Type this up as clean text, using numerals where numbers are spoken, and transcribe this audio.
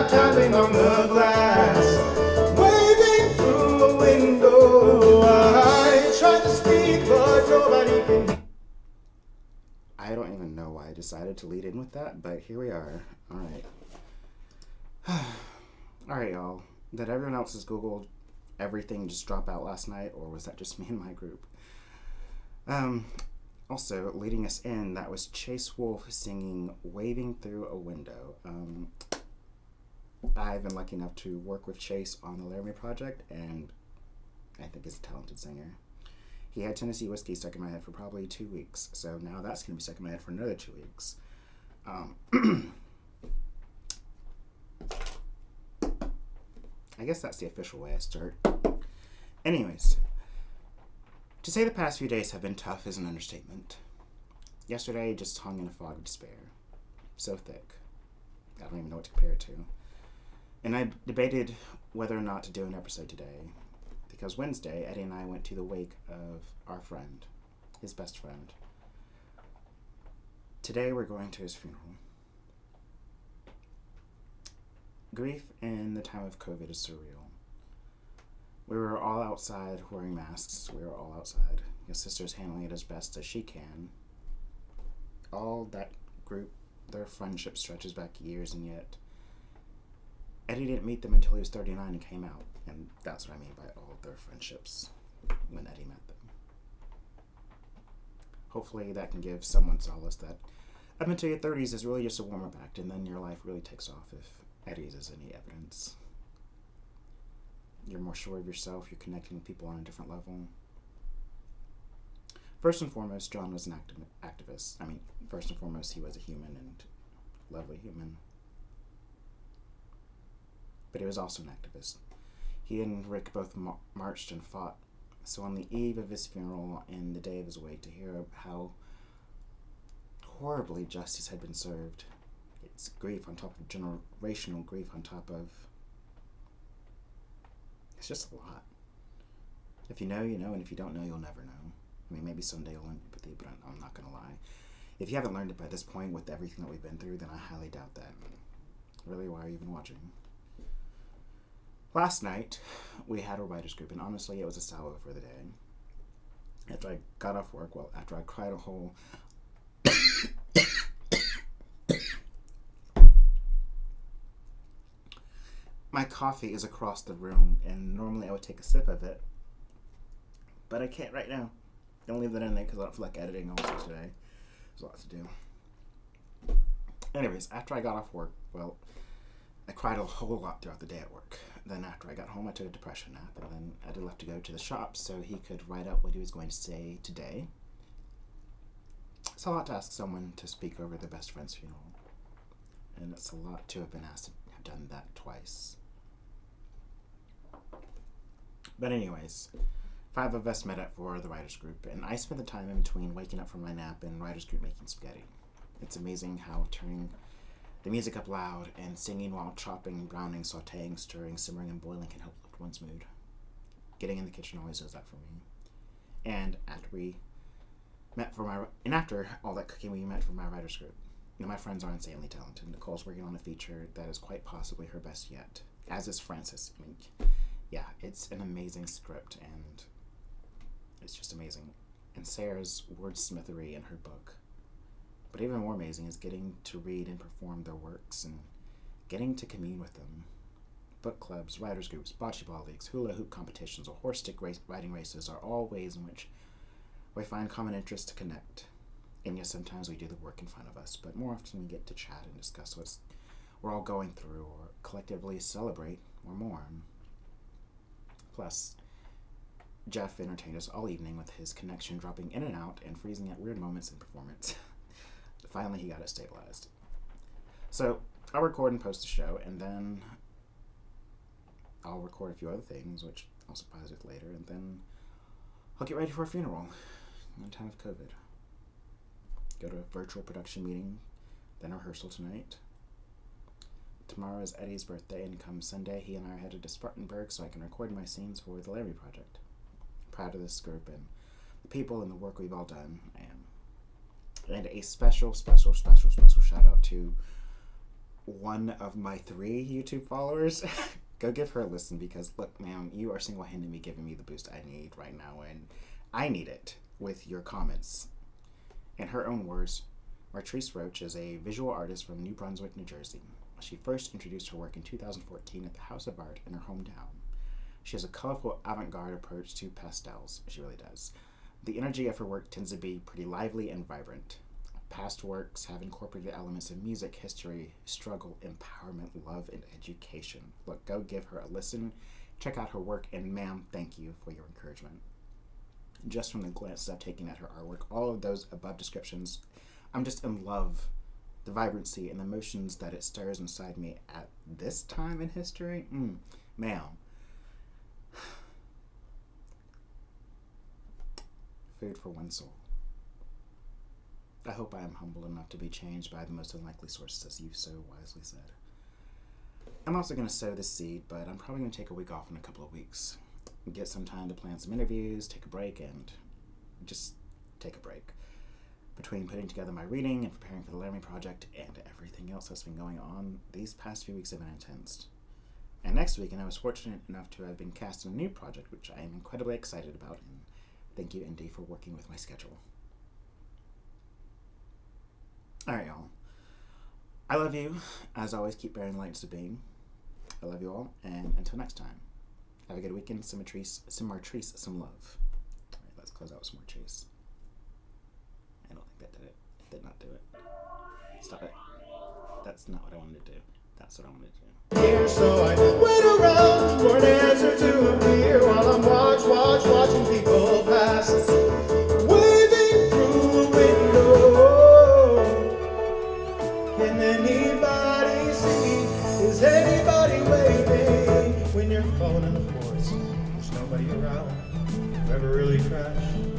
tapping on the glass, waving through a window. I try to speak, but nobody can. I don't even know why I decided to lead in with that, but here we are. All right. All right, y'all. Did everyone else's Google everything just drop out last night, or was that just me and my group? Also, leading us in, that was Chase Wolfe singing Waving Through a Window. I've been lucky enough to work with Chase on the Laramie Project, and I think he's a talented singer. He had Tennessee Whiskey stuck in my head for probably 2 weeks, so now that's going to be stuck in my head for another 2 weeks. I guess that's the official way I start. Anyways, to say the past few days have been tough is an understatement. Yesterday just hung in a fog of despair. So thick. I don't even know what to compare it to. And I debated whether or not to do an episode today, because Wednesday, Eddie and I went to the wake of our friend, his best friend. Today we're going to his funeral. Grief in the time of COVID is surreal. We were all outside wearing masks. We were all outside. His sister's handling it as best as she can. All that group, their friendship stretches back years, and yet Eddie didn't meet them until he was 39 and came out. And that's what I mean by all of their friendships when Eddie met them. Hopefully that can give someone solace that up until your 30s is really just a warm-up act, and then your life really takes off if Eddie's is any evidence. You're more sure of yourself, you're connecting with people on a different level. First and foremost, John was an activist. I mean, first and foremost, he was a human and lovely human. But he was also an activist. He and Rick both marched and fought. So on the eve of his funeral and the day of his wake, to hear how horribly justice had been served, it's grief on top of generational grief on top of... It's just a lot. If you know, you know, and if you don't know, you'll never know. I mean, maybe someday you'll learn empathy, but I'm not going to lie. If you haven't learned it by this point with everything that we've been through, then I highly doubt that. Really, why are you even watching? Last night, we had a writers group, and honestly, it was a salvo for the day. After I got off work, well, after I cried a whole... My coffee is across the room, and normally I would take a sip of it, but I can't right now. Don't leave that in there because I don't feel like editing also today. There's a lot to do. Anyways, after I got off work, well, I cried a whole lot throughout the day at work. Then after I got home, I took a depression nap, and then Eddie left to go to the shop so he could write out what he was going to say today. It's a lot to ask someone to speak over their best friend's funeral, and it's a lot to have been asked to have done that twice. But anyways, 5 of us met up for the writers group, and I spent the time in between waking up from my nap and writers group making spaghetti. It's amazing how turning the music up loud and singing while chopping, browning, sautéing, stirring, simmering, and boiling can help lift one's mood. Getting in the kitchen always does that for me. And after all that cooking, we met for my writers group. Now, my friends are insanely talented. Nicole's working on a feature that is quite possibly her best yet, as is Frances. I mean, yeah, it's an amazing script, and it's just amazing. And Sarah's wordsmithery in her book. But even more amazing is getting to read and perform their works and getting to commune with them. Book clubs, writers groups, bocce ball leagues, hula hoop competitions, or horse stick writing races are all ways in which we find common interests to connect. And yes, sometimes we do the work in front of us, but more often we get to chat and discuss what we're all going through, or collectively celebrate or mourn. Plus, Jeff entertained us all evening with his connection dropping in and out and freezing at weird moments in performance. Finally, he got it stabilized. So, I'll record and post the show, and then I'll record a few other things, which I'll surprise with later, and then I'll get ready for a funeral in time of COVID. Go to a virtual production meeting, then a rehearsal tonight. Tomorrow is Eddie's birthday, and come Sunday, he and I are headed to Spartanburg so I can record my scenes for the Laramie Project. I'm proud of this group and the people and the work we've all done. And a special shout out to one of my 3 YouTube followers, go give her a listen because, look, ma'am, you are single-handedly giving me the boost I need right now, and I need it with your comments. In her own words, Martrice Roach is a visual artist from New Brunswick, New Jersey. She first introduced her work in 2014 at the House of Art in her hometown. She has a colorful avant-garde approach to pastels. She really does. The energy of her work tends to be pretty lively and vibrant. Past works have incorporated elements of music, history, struggle, empowerment, love, and education. Look, go give her a listen. Check out her work, and ma'am, thank you for your encouragement. Just from the glances I've taken at her artwork, all of those above descriptions, I'm just in love. The vibrancy and the emotions that it stirs inside me at this time in history, ma'am. Food for one soul. I hope I am humble enough to be changed by the most unlikely sources, as you've so wisely said. I'm also going to sow this seed, but I'm probably going to take a week off in a couple of weeks. Get some time to plan some interviews, take a break, and just take a break. Between putting together my reading and preparing for the Laramie Project and everything else that's been going on, these past few weeks have been intense. And next week, I was fortunate enough to have been cast in a new project, which I am incredibly excited about, and thank you, Indy, for working with my schedule. Alright, y'all. I love you. As always, keep bearing lights to being. I love you all, and until next time, have a good weekend. Some Martrice, some love. Alright, let's close out with some more Chase. I don't think that did it. It did not do it. Stop it. That's not what I wanted to do. That's what I wanted to do. Here, so I went around for an answer to appear while I'm watching people pass, waving through a window. Can anybody see? Is anybody waving when you're falling in the forest? There's nobody around who ever really crashed.